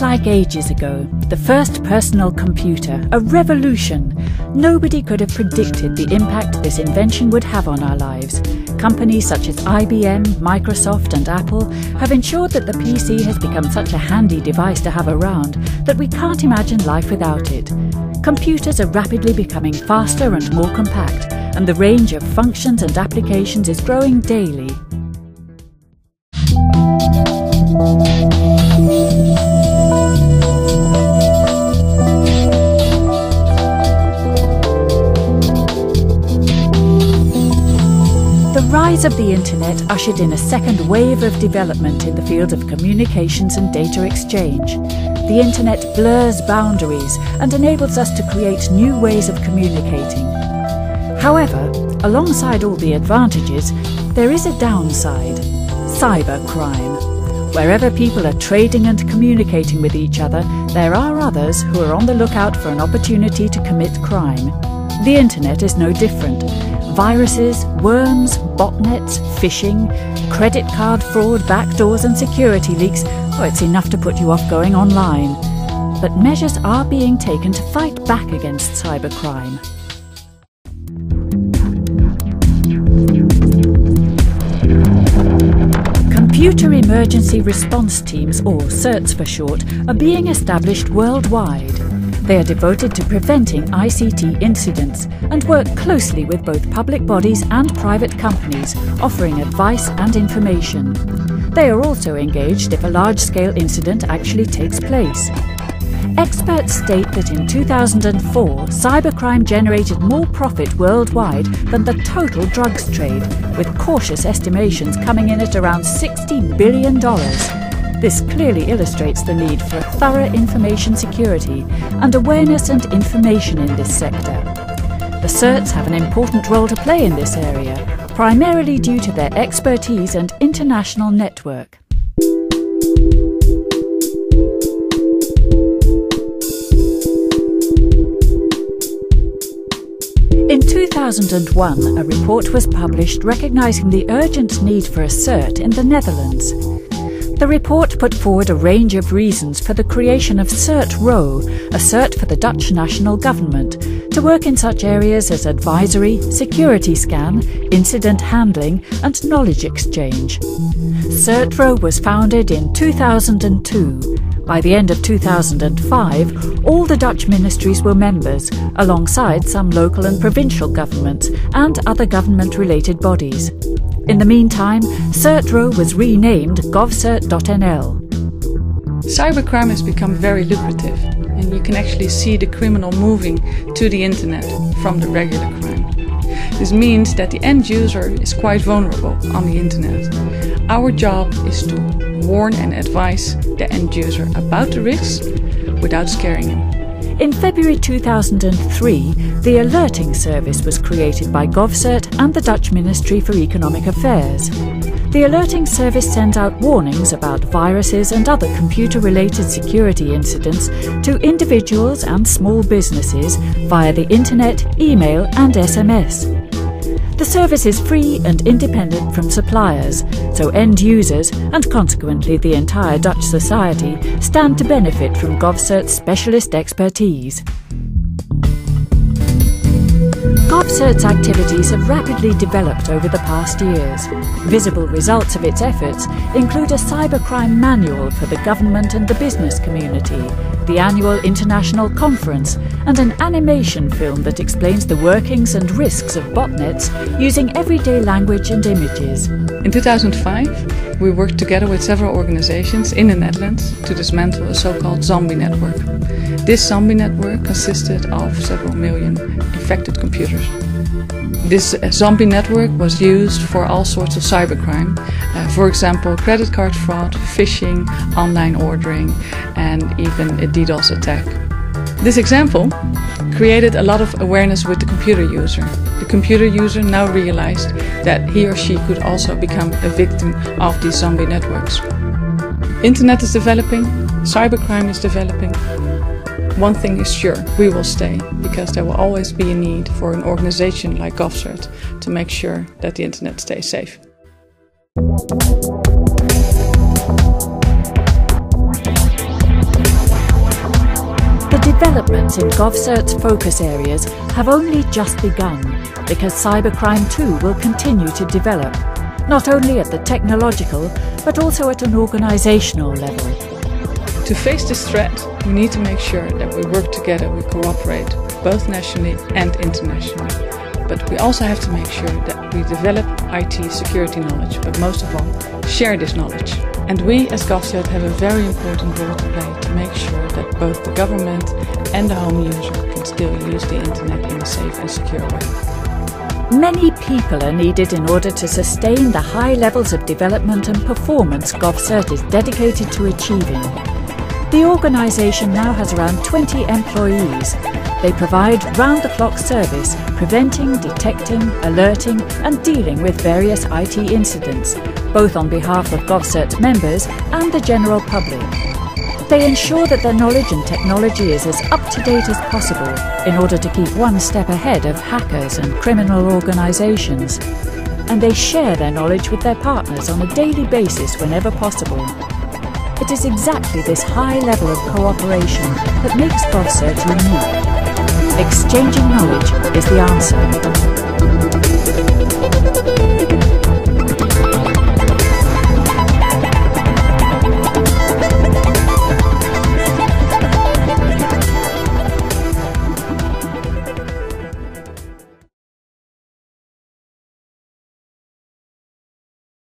Seems like ages ago, the first personal computer, a revolution. Nobody could have predicted the impact this invention would have on our lives. Companies such as IBM, Microsoft and Apple have ensured that the PC has become such a handy device to have around that we can't imagine life without it. Computers are rapidly becoming faster and more compact, and the range of functions and applications is growing daily. The rise of the Internet ushered in a second wave of development in the field of communications and data exchange. The Internet blurs boundaries and enables us to create new ways of communicating. However, alongside all the advantages, there is a downside: cybercrime. Wherever people are trading and communicating with each other, there are others who are on the lookout for an opportunity to commit crime. The Internet is no different. Viruses, worms, botnets, phishing, credit card fraud, backdoors and security leaks, it's enough to put you off going online. But measures are being taken to fight back against cybercrime. Computer Emergency Response Teams, or CERTs for short, are being established worldwide. They are devoted to preventing ICT incidents and work closely with both public bodies and private companies, offering advice and information. They are also engaged if a large-scale incident actually takes place. Experts state that in 2004, cybercrime generated more profit worldwide than the total drugs trade, with cautious estimations coming in at around $60 billion. This clearly illustrates the need for thorough information security and awareness and information in this sector. The CERTs have an important role to play in this area, primarily due to their expertise and international network. In 2001, a report was published recognising the urgent need for a CERT in the Netherlands. The report put forward a range of reasons for the creation of CERT-RO, a CERT for the Dutch national government, to work in such areas as advisory, security scan, incident handling and knowledge exchange. CERT-RO was founded in 2002. By the end of 2005, all the Dutch ministries were members, alongside some local and provincial governments and other government-related bodies. In the meantime, CERT-RO was renamed GovCERT.nl. Cybercrime has become very lucrative, and you can actually see the criminal moving to the internet from the regular crime. This means that the end user is quite vulnerable on the internet. Our job is to warn and advise the end user about the risks without scaring him. In February 2003, the alerting service was created by GovCERT and the Dutch Ministry for Economic Affairs. The alerting service sends out warnings about viruses and other computer-related security incidents to individuals and small businesses via the internet, email and SMS. The service is free and independent from suppliers, so end users, and consequently the entire Dutch society, stand to benefit from GovCERT's specialist expertise. GovCERT's activities have rapidly developed over the past years. Visible results of its efforts include a cybercrime manual for the government and the business community, the annual international conference, and an animation film that explains the workings and risks of botnets using everyday language and images. In 2005, we worked together with several organizations in the Netherlands to dismantle a so-called zombie network. This zombie network consisted of several million infected computers. This zombie network was used for all sorts of cybercrime, for example credit card fraud, phishing, online ordering and even a DDoS attack. This example created a lot of awareness with the computer user. The computer user now realized that he or she could also become a victim of these zombie networks. Internet is developing, cybercrime is developing. One thing is sure, we will stay, because there will always be a need for an organization like GovCERT to make sure that the internet stays safe. developments in GovCERT's focus areas have only just begun, because cybercrime too will continue to develop, not only at the technological, but also at an organisational level. To face this threat, we need to make sure that we work together, we cooperate, both nationally and internationally. But we also have to make sure that we develop IT security knowledge, but most of all, share this knowledge. And we as GovCERT have a very important role to play to make sure that both the government and the home user can still use the internet in a safe and secure way. Many people are needed in order to sustain the high levels of development and performance GovCERT is dedicated to achieving. The organisation now has around 20 employees. They provide round-the-clock service, preventing, detecting, alerting and dealing with various IT incidents, both on behalf of GovCERT members and the general public. They ensure that their knowledge and technology is as up-to-date as possible in order to keep one step ahead of hackers and criminal organisations. And they share their knowledge with their partners on a daily basis whenever possible. It is exactly this high level of cooperation that makes GovCERT unique. Exchanging knowledge is the answer.